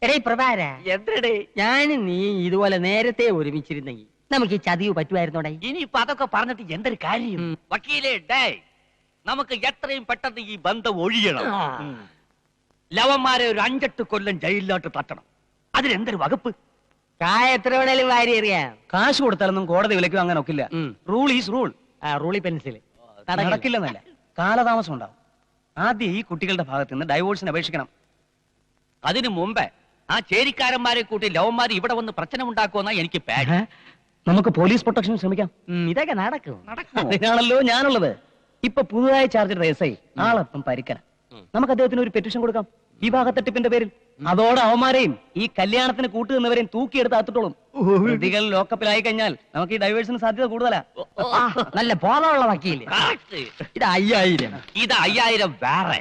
എടേ പ്രഭാര, എന്തടേ ഞാനും നീ ഇതുപോലെ നേരത്തെ ഒരുമിച്ചിരുന്നെങ്കിൽ നമുക്ക് ഈ ചതിവ് പറ്റുമായിരുന്നോടെ? ഇനിയിപ്പൊ അതൊക്കെ പറഞ്ഞിട്ട് എന്തൊരു കാര്യം? വക്കീലേ ഡേ, നമുക്ക് എത്രയും പെട്ടെന്ന് ഈ ബന്ധം ഒഴിയണം. ലവന്മാരെ ഒരു 5-8 കൊല്ലം ജയിലിലോട്ട് തട്ടണം. അതിലെന്തൊരു വകുപ്പ്? കായ എത്ര വേണേലും വാരി എറിയാം. കാശ് കൊടുത്താലൊന്നും കോടതി വിലയ്ക്കും അങ്ങനെ ഒക്കില്ല. Rule is rule. റൂളി പെൻസിൽ നടക്കില്ലെന്നല്ല, കാലതാമസം ഉണ്ടാവും. ആദ്യം ഈ കുട്ടികളുടെ ഭാഗത്ത് നിന്ന് ഡൈവോഴ്സിന് അപേക്ഷിക്കണം. അതിനു മുമ്പേ ആ ചേരിക്കാരന്മാരെ കൂട്ടി ലവന്മാർ ഇവിടെ വന്ന് പ്രശ്നം ഉണ്ടാക്കുമെന്നാ എനിക്ക് പേടി. നമുക്ക് പോലീസ് പ്രൊട്ടക്ഷൻ ശ്രമിക്കാം. ഇതൊക്കെ നടക്കും. അതിനാണല്ലോ ഞാനുള്ളത്. ഇപ്പൊ പുതുതായി ചാർജ് ചെയ്ത SI ആളപ്പം പരിക്കന. നമുക്ക് അദ്ദേഹത്തിന് ഒരു പെറ്റീഷൻ കൊടുക്കാം, വിവാഹ തട്ടിപ്പിന്റെ പേരിൽ. അതോടെ അവന്മാരെയും ഈ കല്യാണത്തിന് കൂട്ടുനിന്നവരെയും തൂക്കിയെടുത്ത് അത്തിട്ടോളും. പ്രതികൾ ലോക്കപ്പിലായി കഴിഞ്ഞാൽ നമുക്ക് ഈ ഡൈവേഴ്സിന് സാധ്യത കൂടുതലാ. നല്ല ബോധമുള്ള വക്കീല്. ഇത് 5000, ഇത് 5000 വേറെ.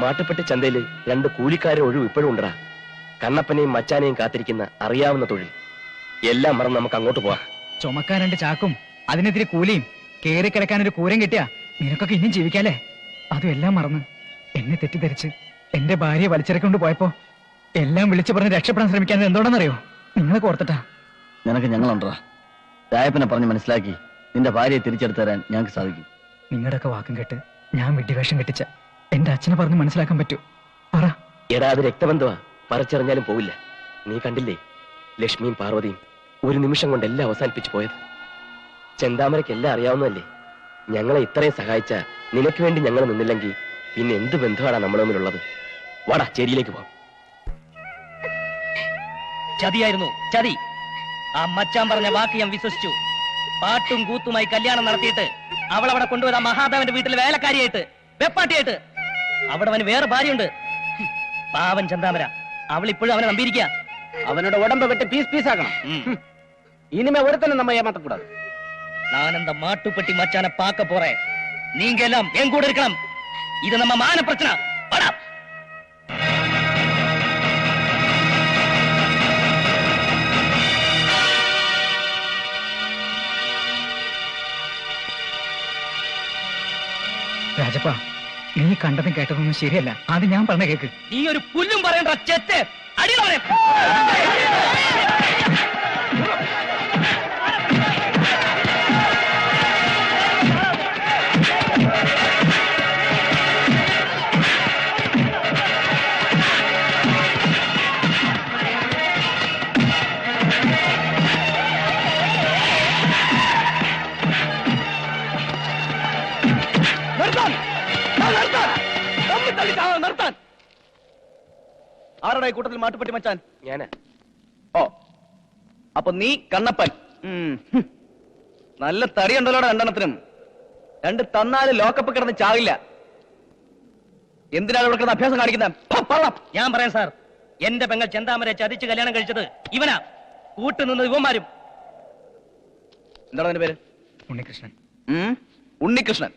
മാട്ടുപ്പെട്ടി ചന്തയില് 2 കൂലിക്കാരെ ഒഴിവ് ഇപ്പോഴും ഉണ്ടടാ. കണ്ണപ്പനെയും മച്ചാനെയും കാത്തിരിക്കുന്ന അറിയാവുന്ന തൊഴിൽ. എല്ലാം മറന്ന് നമുക്ക് അങ്ങോട്ട് പോവാം. ചുമക്കാൻ 2 ചാക്കും അതിനെതിരെ കൂലിയും കേറി കിടക്കാൻ ഒരു കൂരം കിട്ടിയാ നിനക്കൊക്കെ ഇനിയും ജീവിക്കാല്ലേ? അതും എല്ലാം മറന്ന് എന്നെ തെറ്റിദ്ധരിച്ച് എന്റെ ഭാര്യയെ വലിച്ചിറക്കൊണ്ട് പോയപ്പോ എല്ലാം വിളിച്ചു പറഞ്ഞ് രക്ഷപ്പെടാൻ ശ്രമിക്കാൻ എന്തുകൊണ്ടെന്നറിയോ? നിങ്ങളെ ഓർത്തിട്ടാ. നിനക്ക് ഞങ്ങളുണ്ടാ. രായപ്പനെ പറഞ്ഞ് മനസ്സിലാക്കി നിന്റെ ഭാര്യയെ തിരിച്ചെടുത്തു തരാൻ ഞങ്ങൾക്ക് സാധിക്കും. നിങ്ങളുടെയൊക്കെ വാക്കും കേട്ട് ഞാൻ വിഡ്ഢിവേഷം കെട്ടിച്ച എന്റെ അച്ഛനെ പറഞ്ഞ് മനസ്സിലാക്കാൻ പറ്റൂ? പറ. എടാ, അത് രക്തബന്ധമാ, പറിച്ചെറിഞ്ഞാലും പോവില്ല. നീ കണ്ടില്ലേ ലക്ഷ്മിയും പാർവതിയും ഒരു നിമിഷം കൊണ്ട് എല്ലാം അവസാനിപ്പിച്ചു പോയത്? ചെന്താമരയ്ക്ക് എല്ലാം അറിയാവുന്നതല്ലേ. ഞങ്ങളെ ഇത്രയും സഹായിച്ച നിനക്ക് വേണ്ടി ഞങ്ങൾ നിന്നില്ലെങ്കിൽ പിന്നെ എന്ത് ബന്ധമാണ് നമ്മൾ തമ്മിലുള്ളത്? വാടാ, ചേരിയിലേക്ക് പോവാം. ചതിയായിരുന്നു, ചതി. ആ മച്ചാൻ പറഞ്ഞ വാക്ക് ഞാൻ വിശ്വസിച്ചു. പാട്ടും കൂത്തുമായി കല്യാണം നടത്തിയിട്ട് അവളവിടെ കൊണ്ടുവരാൻ മഹാദേവന്റെ വീട്ടിൽ വേലക്കാരിയായിട്ട്, വെപ്പാട്ടിയായിട്ട്. അവിടെ അവന് വേറെ ഭാര്യയുണ്ട്. പാവൻ ചന്താമര. അവൾ ഇപ്പോഴും അവനെ നമ്പിയിരിക്കുക. അവനോട് ഉടമ്പ് വെട്ടി പീസ് പീസാക്കണം. ഇനിമേ ഒരുത്തന്നെ നമ്മ ഏമാത്തക്കൂടാது. நான் அந்த மாட்டுப்பட்டி மச்சான பார்க்க போறேன். நீங்க எல்லாம் என் கூட இருக்கலாம். இது நம்ம மான பிரச்சனை. வாடா. രാജപ്പ, നീ കണ്ടതും കേട്ടതൊന്നും ശരിയല്ല. അത് ഞാൻ പറഞ്ഞ കേക്ക്. നീ ഒരു പുല്ലും പറയണ്ട ചെത്ത്. അടിയവനെ. ആരുടെ കൂട്ടത്തിൽ മാട്ടുപ്പെട്ടി മച്ചാൻ? ഞാന്. ഓ, അപ്പൊ നീ കണ്ണപ്പൻ. നല്ല തടിയുണ്ടല്ലോ 2 2 തന്നാല് ലോക്കപ്പ് കിടന്ന് ചാവില്ല. എന്തിനാണ് ഇവിടെ കിടന്ന് അഭ്യാസം കാണിക്കുന്നത്? ഞാൻ പറയാം സാർ, എന്റെ പെങ്ങൾ ചെന്താമരെ ചതിച്ച് കല്യാണം കഴിച്ചത് ഇവനാ. കൂട്ടുനിന്നത് ഇവന്മാരും. എന്താണ് അതിന്റെ പേര്? ഉണ്ണികൃഷ്ണൻ. ഉണ്ണികൃഷ്ണൻ,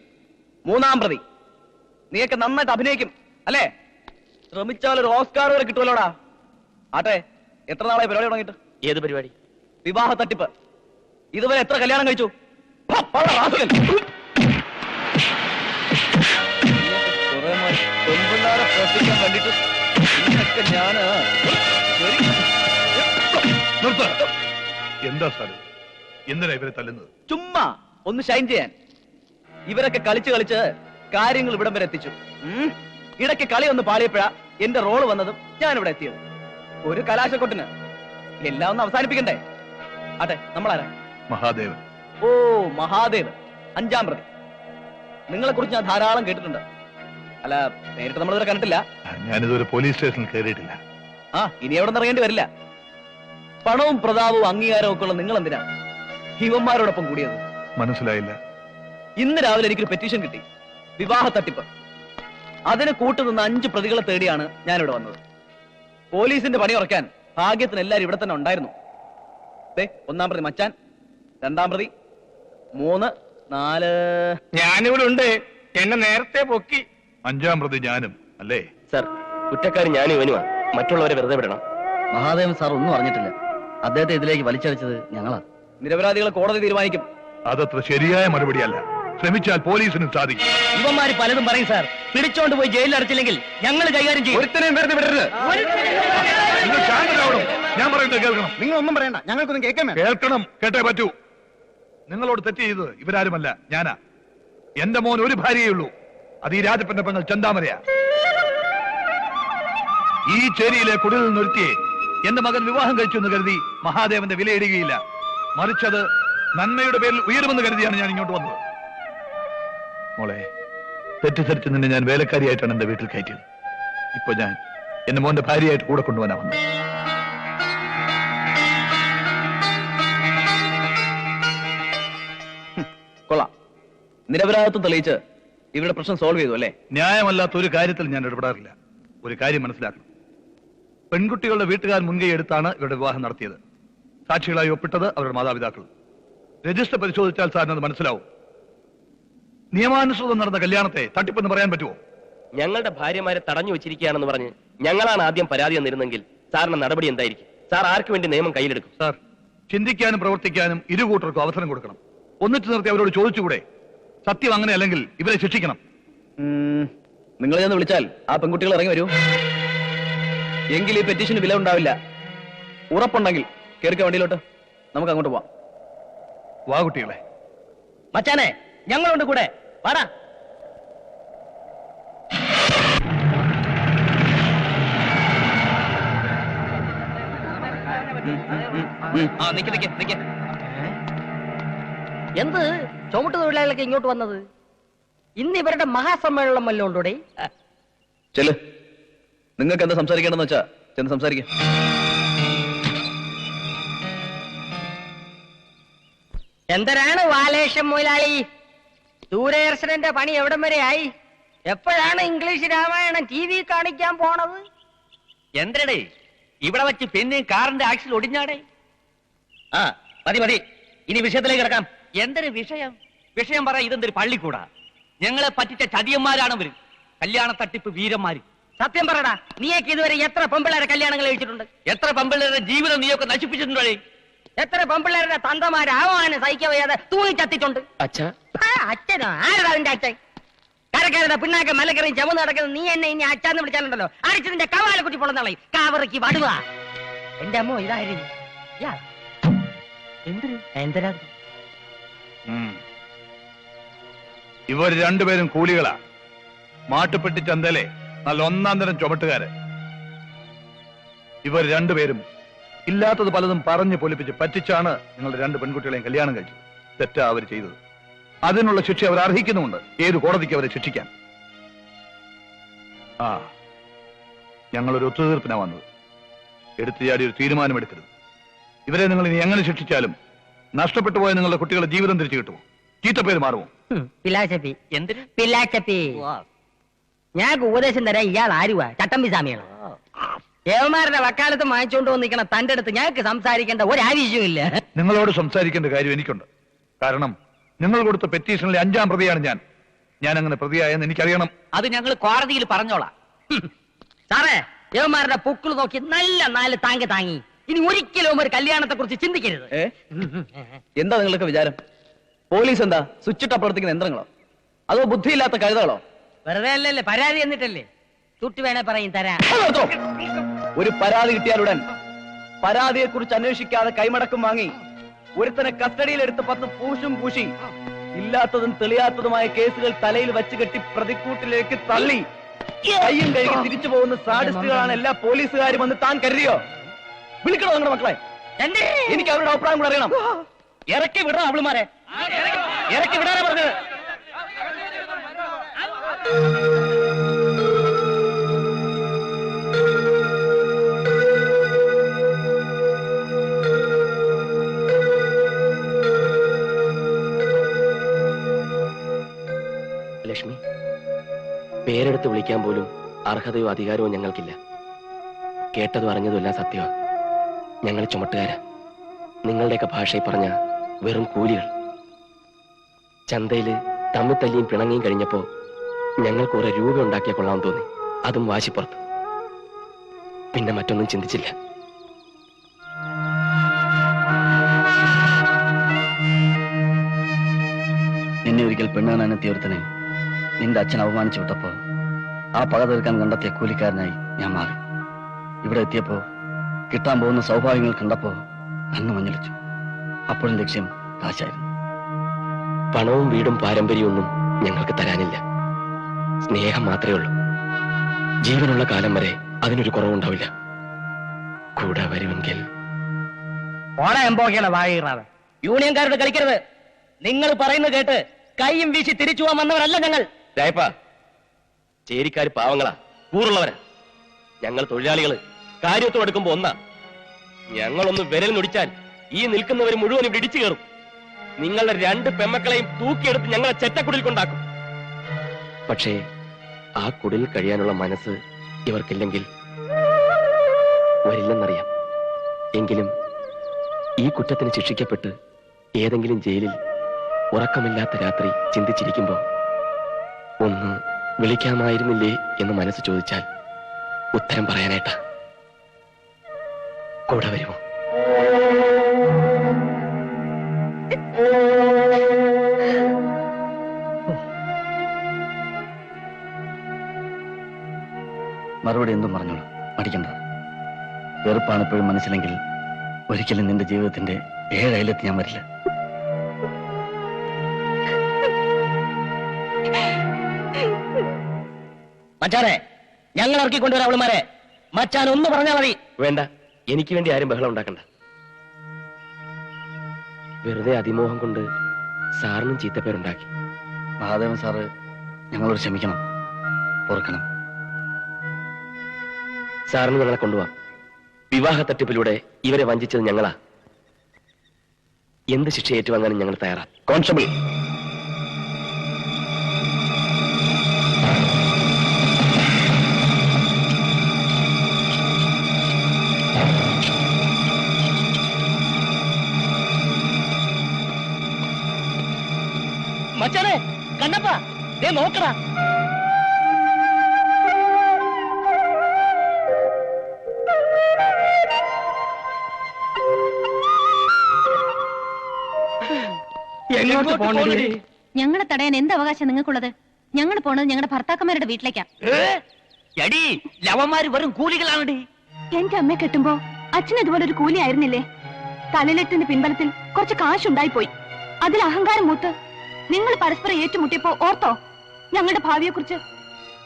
3ാം പ്രതി. നീയൊക്കെ നന്നായിട്ട് അഭിനയിക്കും അല്ലേ? ശ്രമിച്ചാൽ ഒരു ഓസ്കാർ വരെ കിട്ടുമല്ലോടാ. ആട്ടെ, എത്ര നാളായി പരിപാടി തുടങ്ങിയിട്ട്? ഏത് പരിപാടി? വിവാഹ തട്ടിപ്പ്. ഇതുവരെ എത്ര കല്യാണം കഴിച്ചു? പെൺപിള്ളാരെ പ്രവർത്തിക്കാൻ വേണ്ടിട്ട് ഞാന് എന്താ സാറ്, എന്തിനാ ഇവരെ തല്ലുന്നത്? ചുമ്മാ ഒന്ന് ഷൈൻ ചെയ്യാൻ. ഇവരൊക്കെ കളിച്ച് കളിച്ച് കാര്യങ്ങൾ ഇവിടം വരെ എത്തിച്ചു. ഇടയ്ക്ക് കളി ഒന്ന് പാളിയപ്പോഴാ എന്റെ റോള് വന്നതും ഞാനിവിടെ എത്തിയത്. ഒരു കലാശക്കൊട്ടിന് എല്ലാം ഒന്ന് അവസാനിപ്പിക്കണ്ടേ? ആട്ടെ, നമ്മളാരാ? മഹാദേവൻ. ഓ, മഹാദേവൻ, 5ാം പ്രതി. നിങ്ങളെ കുറിച്ച് ഞാൻ ധാരാളം കേട്ടിട്ടുണ്ട്. അല്ല, നേരിട്ട് നമ്മളിതുവരെ കണ്ടിട്ടില്ല. ഞാനിതുവരെ പോലീസ് സ്റ്റേഷനിൽ കയറിയിട്ടില്ല. ഇനി എവിടെ നിന്ന് ഇറങ്ങേണ്ടി വരില്ല. പണവും പ്രതാപവും അംഗീകാരവും ഒക്കെ ഉള്ള നിങ്ങൾ എന്തിനാ ഇവന്മാരോടൊപ്പം കൂടിയത്? മനസ്സിലായില്ല. ഇന്ന് രാവിലെ എനിക്കൊരു പെറ്റീഷൻ കിട്ടി, വിവാഹ തട്ടിപ്പ്. അതിന് കൂട്ടുനിന്ന 5 പ്രതികളെ തേടിയാണ് ഞാനിവിടെ വന്നത്. പോലീസിന്റെ പണി ഉറക്കാൻ ഭാഗ്യത്തിന് എല്ലാവരും ഇവിടെ തന്നെ ഉണ്ടായിരുന്നു. 1ാം പ്രതി മച്ചാൻ, 2ാം പ്രതി, 3, 4. ഞാനിവിടെ ഉണ്ട്. എന്നെ നേരത്തെ പൊക്കി. 5ാം പ്രതി ഞാനും അല്ലേ? സർ, കുറ്റക്കാരി ഞാനും ഇവനുമാ. മറ്റുള്ളവരെ വെറുതെ വിടണം. മഹാദേവൻ സാർ ഒന്നും അറിഞ്ഞിട്ടില്ല. അദ്ദേഹത്തെ ഇതിലേക്ക് വലിച്ചടിച്ചത് ഞങ്ങളാ. നിരപരാധികളെ കോടതി തീരുമാനിക്കും. അതത്ര ശരിയായ മറുപടിയല്ല. ശ്രമിച്ചാൽ പോലീസിനും സാധിക്കും. ഇവന്മാര് പലതും പറയും സാർ. പിടിച്ചോണ്ട് പോയി ജയിലിൽ അടച്ചില്ലെങ്കിൽ ഞങ്ങൾ കൈകാര്യം ചെയ്യും. ഒരുത്തനെയും വെറുതെ വിടരുത്. നിങ്ങൾ ശാന്തരാവണം. ഞാൻ പറയുന്നത് കേൾക്കണം. നിങ്ങൾ ഒന്നും പറയണ്ട, ഞങ്ങൾക്കൊന്നും കേൾക്കാൻ കേൾക്കണം. കേട്ടേ പറ്റൂ. നിങ്ങളോട് തെറ്റ് ചെയ്തത് ഇവരാരുമല്ല, ഞാനാ. എന്റെ മോൻ ഒരു ഭാര്യയേ ഉള്ളൂ. അത് ഈ രാജപ്പന്റെ പെങ്ങൾ ചന്താമരയാ. ഈ ചേരിയിലെ കുടിലിൽ നിന്നൊരുത്തിയെ എന്റെ മകൻ വിവാഹം കഴിച്ചു എന്ന് കരുതി മഹാദേവന്റെ വിലയിടുകയില്ല. മറിച്ചത് നന്മയുടെ പേരിൽ ഉയരുമെന്ന് കരുതിയാണ് ഞാൻ ഇങ്ങോട്ട് വന്നത്. മോളെ, തെറ്റിദ്ധരിച്ച് നിന്നെ ഞാൻ വേലക്കാരിയായിട്ടാണ് എന്റെ വീട്ടിൽ കയറ്റിയത്. ഇപ്പൊ ഞാൻ എന്റെ മോന്റെ ഭാര്യയായിട്ട് കൂടെ കൊണ്ടുപോകാനാ വന്നത്. കൊള്ളാം. നിരപരാധിത്വം തെളിയിച്ച് ഇവരുടെ പ്രശ്നം സോൾവ് ചെയ്തു അല്ലേ? ന്യായമല്ലാത്ത ഒരു കാര്യത്തിൽ ഞാൻ ഇടപെടാറില്ല. ഒരു കാര്യം മനസ്സിലാക്കണം. പെൺകുട്ടികളുടെ വീട്ടുകാർ മുൻകൈ എടുത്താണ് ഇവരുടെ വിവാഹം നടത്തിയത്. സാക്ഷികളായി ഒപ്പിട്ടത് അവരുടെ മാതാപിതാക്കൾ. രജിസ്റ്റർ പരിശോധിച്ചാൽ സാറിന് അത് മനസ്സിലാവും. നിയമാനുസൃതം നടന്ന കല്യാണത്തെ തട്ടിപ്പെന്ന് പറയാൻ പറ്റുമോ? ഞങ്ങളുടെ ഭാര്യമാരെ തടഞ്ഞു വെച്ചിരിക്കുകയാണെന്ന് പറഞ്ഞ് ഞങ്ങളാണ് ആദ്യം പരാതി തന്നിരുന്നെങ്കിൽ സാറിന്റെ നടപടി എന്തായിരിക്കും? സാർ ആർക്ക് വേണ്ടി നിയമം കയ്യിലെടുക്കും? സാർ, ചിന്തിക്കാനും പ്രവർത്തിക്കാനും ഇരുകൂട്ടർക്കും അവസരം കൊടുക്കണം. ഒന്നിച്ചു നിർത്തി അവരോട് ചോദിച്ചുകൂടെ? സത്യം അങ്ങനെയല്ലെങ്കിൽ ഇവരെ ശിക്ഷിക്കണം. നിങ്ങൾ ചെന്ന് വിളിച്ചാൽ ആ പെൺകുട്ടികൾ ഇറങ്ങി വരൂ. എങ്കിൽ ഈ പെറ്റീഷന് വില ഉണ്ടാവില്ല. ഉറപ്പുണ്ടെങ്കിൽ കേറിക്ക വണ്ടിയിലോട്ട്, നമുക്ക് അങ്ങോട്ട് പോവാം. വാ കുട്ടികളെ. മച്ചാനെ, ഞങ്ങളുണ്ട് കൂടെ. വാടാ. എന്ത് ചുമട്ട് തൊഴിലാളികളൊക്കെ ഇങ്ങോട്ട് വന്നത്? ഇന്ന് ഇവരുടെ മഹാസമ്മേളനം വല്ലതും ഉണ്ടോടെ? ചെല്, നിങ്ങൾക്ക് എന്താ സംസാരിക്കേണ്ടെന്ന് വെച്ചാ ചെന്ന് സംസാരിക്കാം. എന്തരാണ് വാലേഷം മുതലാളി? ദൂരദർശനന്റെ പണി എവിടം വരെ ആയി? എപ്പോഴാണ് ഇംഗ്ലീഷ് രാമായണം TV കാണിക്കാൻ പോണത്? എന്തരടേ ഇവിടെ വെച്ച് പിന്നെയും കാറിന്റെ ആക്സിൽ ഒടിഞ്ഞാടേ? ആ മതി മതി, ഇനി വിഷയത്തിലേക്ക് കിടക്കാം. എന്തൊരു വിഷയം? വിഷയം പറ. ഇതെന്തൊരു പള്ളിക്കൂടാ? ഞങ്ങളെ പറ്റിച്ച ചതിയന്മാരാണ് ഇവര്. കല്യാണ തട്ടിപ്പ് വീരന്മാര്. സത്യം പറടാ, നീയൊക്കെ ഇതുവരെ എത്ര പെമ്പിള്ളേരെ കല്യാണങ്ങൾ കഴിച്ചിട്ടുണ്ട്? എത്ര പെമ്പിള്ളേരുടെ ജീവിതം നീയൊക്കെ നശിപ്പിച്ചിട്ടുണ്ടേ? എത്ര പെമ്പിള്ളേരുടെ തന്തമാര് ആവാനും സഹിക്കാൻ വയ്യാതെ തൂങ്ങി ചത്തിട്ടുണ്ട്. അച്ഛാ, അച്ഛനോ? ആരടാ അതിന്റെ അച്ഛൻ? കരക്കരയുടെ പിന്നാക്കം മലക്കറിയും ചുമന്ന് നടക്കുന്നത് നീ എന്നെ ഇനി അച്ഛാന്ന് വിളിച്ചാലുണ്ടല്ലോ അടിച്ച് നിന്റെ കവാലെ കുട്ടി പൊളന്നളയും. കാവറയ്ക്ക് വടുക. എന്റെ അമ്മോ, ഇതായിരുന്നു എന്തരാ? ഇവർ രണ്ടുപേരും കൂലികളാ. മാട്ടുപ്പെട്ടി ചന്തയിലെ നല്ല ഒന്നാം തരം ചുമട്ടുകാര്. ഇവർ രണ്ടുപേരും ഇല്ലാത്തത് പലതും പറഞ്ഞു പൊലിപ്പിച്ച് പറ്റിച്ചാണ് നിങ്ങളുടെ രണ്ട് പെൺകുട്ടികളെയും കല്യാണം കഴിച്ചത്. തെറ്റാ അവർ ചെയ്തത്. അതിനുള്ള ശിക്ഷ അവർ അർഹിക്കുന്നുമുണ്ട്. ഏത് കോടതിക്ക് അവരെ ശിക്ഷിക്കാൻ. ഞങ്ങളൊരു ഒത്തുതീർപ്പിനാ വന്നത്. എടുത്തു ചാടി ഒരു തീരുമാനമെടുക്കരുത്. ഇവരെ നിങ്ങൾ ഇനി എങ്ങനെ ശിക്ഷിച്ചാലും നഷ്ടപ്പെട്ടു പോയ നിങ്ങളുടെ കുട്ടികളുടെ ജീവിതം തിരിച്ചു കിട്ടുമോ? ചീത്തപ്പേര് മാറുമോ? പിലാച്ചപ്പി. എന്തിന് പിലാച്ചപ്പി. ഞാൻ ഉപദേശം തരാൻ ഇയാൾ ആരുവാ? ചട്ടമ്പി സ്വാമിയാണ്. ഏവന്മാരുടെ വക്കാലത്ത് വാങ്ങിച്ചുകൊണ്ട് വന്നിരിക്കണം തന്റെ അടുത്ത് ഞങ്ങൾക്ക് സംസാരിക്കേണ്ട ഒരാവശ്യമില്ല. നിങ്ങളോട് സംസാരിക്കേണ്ട കാര്യം എനിക്കുണ്ട്. കാരണം നിങ്ങൾ കൊടുത്ത പെറ്റീഷനിലെ 5ാം പ്രതിയാണ് ഞാൻ. ഞാൻ അങ്ങനെ പ്രതിയായെന്ന് എനിക്കറിയണം. അത് ഞങ്ങൾ കോടതിയിൽ പറഞ്ഞോളാം. സാറേ, ഏവന്മാരുടെ പൊക്കിൾ നോക്കി നല്ല 4 താങ്ക് താങ്ങി. ഇനി ഒരിക്കലും ഒരു കല്യാണത്തെ കുറിച്ച് ചിന്തിക്കരുത്. എന്താ നിങ്ങൾക്ക് വിചാരം? പോലീസ് എന്താ സ്വിച്ചിട്ട് പ്രവർത്തിക്കുന്ന യന്ത്രങ്ങളോ അതോ ബുദ്ധിയില്ലാത്ത കഴുതകളോ? വെറുതെ അല്ലല്ലേ, പരാതി എന്നിട്ടല്ലേ. ചുട്ടു വേണേ പറയും തരാം. ഒരു പരാതി കിട്ടിയാലുടൻ പരാതിയെ കുറിച്ച് അന്വേഷിക്കാതെ കൈമടക്കം വാങ്ങി ഒരുത്തനെ കസ്റ്റഡിയിലെടുത്ത് 10 പൂശും പൂശി ഇല്ലാത്തതും തെളിയാത്തതുമായ കേസുകൾ തലയിൽ വച്ച് കെട്ടി പ്രതിക്കൂട്ടിലേക്ക് തള്ളി കയ്യും കഴുകി തിരിച്ചു പോകുന്ന സാഡിസ്റ്റുകളാണ് എല്ലാ പോലീസുകാരും എന്ന് താൻ കരുതിയോ? വിളിക്കണോ നിങ്ങളുടെ മക്കളെ? എനിക്ക് അവരുടെ അഭിപ്രായം കൂടെ അറിയണം. ഇറക്കി വിടണം അവളുമാരെ. ഇറക്കി വിടാനാ പറഞ്ഞത്. ലക്ഷ്മി, പേരെടുത്ത് വിളിക്കാൻ പോലും അർഹതയോ അധികാരവും ഞങ്ങൾക്കില്ല. കേട്ടതും അറിഞ്ഞതും എല്ലാം സത്യമാണ്. ഞങ്ങൾ ചുമട്ടുകാരാ. നിങ്ങളുടെയൊക്കെ ഭാഷയിൽ പറഞ്ഞ വെറും കൂലികൾ. ചന്തയില് തമ്മിൽ തല്ലിയും പിണങ്ങിയും കഴിഞ്ഞപ്പോ ഞങ്ങൾക്ക് കുറെ രൂപ ഉണ്ടാക്കിയ കൊള്ളാൻ തോന്നി. അതും വാശിപ്പുറത്ത്. പിന്നെ മറ്റൊന്നും ചിന്തിച്ചില്ല. എന്നെ ഒരിക്കൽ പെണ്ണ് കാണാനെത്തിയ ഒരുത്തനെ നിന്റെ അച്ഛൻ അപമാനിച്ചു വിട്ടപ്പോ ആ പക തീർക്കാൻ കണ്ടെത്തിയ കൂലിക്കാരനായി ഞാൻ മാറി. ഇവിടെ എത്തിയപ്പോ കിട്ടാൻ പോകുന്ന സൗഭാഗ്യങ്ങൾ കണ്ടപ്പോ കണ്ണു മഞ്ഞളിച്ചു. അപ്പോഴും ലക്ഷ്യം കാശായിരുന്നു. പണവും വീടും പാരമ്പര്യവും ഒന്നും ഞങ്ങൾക്ക് തരാനില്ല. സ്നേഹം മാത്രമേ ഉള്ളൂ. ജീവനുള്ള കാലം വരെ അതിനൊരു കുറവുണ്ടാവില്ല. കൂടെ വരുമെങ്കിൽ ഓടെ എമ്പോക്കെയാണ് വായിറാതെ. യൂണിയൻകാരോട് കളിക്കരുത്. നിങ്ങൾ പറയുന്നത് കേട്ട് കൈയും വീശി തിരിച്ചു പോകാൻ വന്നവരല്ല ഞങ്ങൾ. രായപ്പ, ചേരിക്കാര് പാവങ്ങളാ, കൂറുള്ളവരാ. ഞങ്ങൾ തൊഴിലാളികള് കാര്യത്തോടെടുക്കുമ്പോ ഒന്നാ. ഞങ്ങളൊന്ന് വിരൽ നൊടിച്ചാൽ ഈ നിൽക്കുന്നവർ മുഴുവൻ ഇവിടെ ഇടിച്ചു കയറും. നിങ്ങളുടെ 2 പെമ്മക്കളെയും തൂക്കിയെടുത്ത് ഞങ്ങളെ ചെറ്റക്കുടിൽ കൊണ്ടാക്കും. പക്ഷേ ആ കുടിൽ കഴിയാനുള്ള മനസ്സ് ഇവർക്കില്ലെങ്കിൽ വരില്ലെന്നറിയാം. എങ്കിലും ഈ കുറ്റത്തിന് ശിക്ഷിക്കപ്പെട്ട് ഏതെങ്കിലും ജയിലിൽ ഉറക്കമില്ലാത്ത രാത്രി ചിന്തിച്ചിരിക്കുമ്പോ ഒന്ന് വിളിക്കാമായിരുന്നില്ലേ എന്ന് മനസ്സ് ചോദിച്ചാൽ ഉത്തരം പറയാനായിട്ടാ. കൂടെ വരുമോ? മറുപടി എന്തും പറഞ്ഞോളൂ, മടിക്കണ്ട. വെറുപ്പാണ് എപ്പോഴും മനസ്സിലെങ്കിൽ ഒരിക്കലും നിന്റെ ജീവിതത്തിന്റെ 7 അയലെത്തി ഞാൻ വരില്ല. മച്ചാനെ, ഞങ്ങൾ ഇറക്കി കൊണ്ടുവരാം അവളുമാരെ. മച്ചാൻ ഒന്ന് പറഞ്ഞാൽ മതി. വേണ്ട, എനിക്ക് വേണ്ടി ആരും ബഹളം ഉണ്ടാക്കണ്ട. വെറുതെ അതിമോഹം കൊണ്ട് സാറിനും ചീത്തപ്പേരുണ്ടാക്കി. മഹാദേവൻ സാറ് ഞങ്ങളോട് ക്ഷമിക്കണം, പൊറുക്കണം. സാറിന് ഞങ്ങളെ കൊണ്ടുപോവാം. വിവാഹ തട്ടിപ്പിലൂടെ ഇവരെ വഞ്ചിച്ചത് ഞങ്ങളാ. എന്ത് ശിക്ഷ ഏറ്റുവാങ്ങാനും ഞങ്ങൾ തയ്യാറാ. കോൺസ്റ്റബിൾ, മച്ചാനെ, കണ്ണപ്പ, ദേ നോക്കടാ. എങ്ങോട്ട് പോകണ്ടേ? ഞങ്ങളെ തടയാൻ എന്ത് അവകാശം നിങ്ങൾക്കുള്ളത്? ഞങ്ങൾ പോണത് ഞങ്ങളുടെ ഭർത്താക്കന്മാരുടെ വീട്ടിലേക്കാ. എടി, ലവന്മാര് വെറും കൂലികളാണടി. എന്റെ അമ്മയെ കെട്ടുമ്പോ അച്ഛൻ ഇതുപോലെ ഒരു കൂലി ആയിരുന്നില്ലേ? തലയിലെത്തിന്റെ പിൻബലത്തിൽ കുറച്ച് കാശുണ്ടായി പോയി. അതിൽ അഹങ്കാരം മൂത്ത് നിങ്ങൾ പരസ്പരം ഏറ്റുമുട്ടിയപ്പോ ഓർത്തോ ഞങ്ങളുടെ ഭാവിയെ കുറിച്ച്?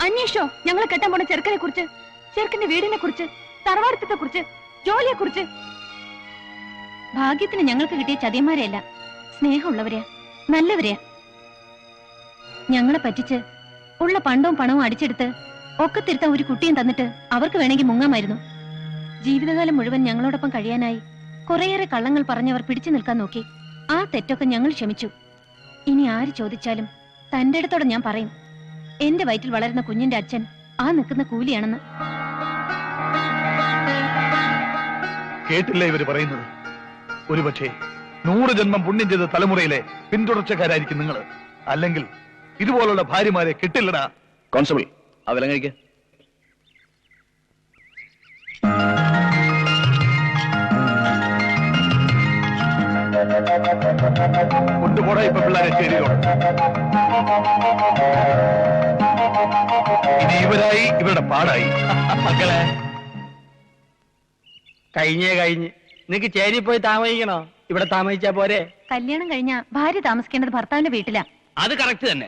അന്വേഷിച്ചോ ഞങ്ങൾ കെട്ടാൻ പോണ ചെറുക്കനെ കുറിച്ച്, ചെറുക്കന്റെ വീടിനെ കുറിച്ച്, തറവാടിത്തത്തെ കുറിച്ച്, ജോലിയെ കുറിച്ച്? ഭാഗ്യത്തിന് ഞങ്ങൾക്ക് കിട്ടിയ ചതിയന്മാരെയല്ല, സ്നേഹമുള്ളവരെയാ, നല്ലവരെയാ. ഞങ്ങളെ പറ്റിച്ച് ഉള്ള പണ്ടവും പണവും അടിച്ചെടുത്ത് ഒക്കെ തിരുത്താൻ ഒരു കുട്ടിയും തന്നിട്ട് അവർക്ക് വേണമെങ്കിൽ മുങ്ങാമായിരുന്നു. ജീവിതകാലം മുഴുവൻ ഞങ്ങളോടൊപ്പം കഴിയാനായി കുറേയേറെ കള്ളങ്ങൾ പറഞ്ഞവർ പിടിച്ചു നിൽക്കാൻ നോക്കി. ആ തെറ്റൊക്കെ ഞങ്ങൾ ക്ഷമിച്ചു. ഇനി ആര് ചോദിച്ചാലും തന്റെ അടുത്തോടെ ഞാൻ പറയും, എന്റെ വയറ്റിൽ വളരുന്ന കുഞ്ഞിന്റെ അച്ഛൻ ആ നിൽക്കുന്ന കൂലിയാണെന്ന്. കേട്ടില്ല ഇവര് പറയുന്നത്? ഒരുപക്ഷെ 100 ജന്മം പുണ്യം ചെയ്ത തലമുറയിലെ പിന്തുടർച്ചക്കാരായിരിക്കും നിങ്ങൾ. അല്ലെങ്കിൽ ഇതുപോലുള്ള ഭാര്യമാരെ കിട്ടില്ലടാ. കോൺസ്റ്റബിൾ, ആ വിലം കഴിക്ക. കൊണ്ടുപോടാ ഇപ്പൊ പിള്ളേരെ ചേരിയിലോട്ട്. ഇനി ഇവരായി ഇവരുടെ പാടായി. മക്കളെ, കഴിഞ്ഞ് നിനക്ക് ചേരി പോയി താമസിക്കണോ? ഇവിടെ താമസിച്ചാ പോരെ? കല്യാണം കഴിഞ്ഞാ ഭാര്യ താമസിക്കേണ്ടത് ഭർത്താവിന്റെ വീട്ടിലാ. അത് കറക്റ്റ് തന്നെ.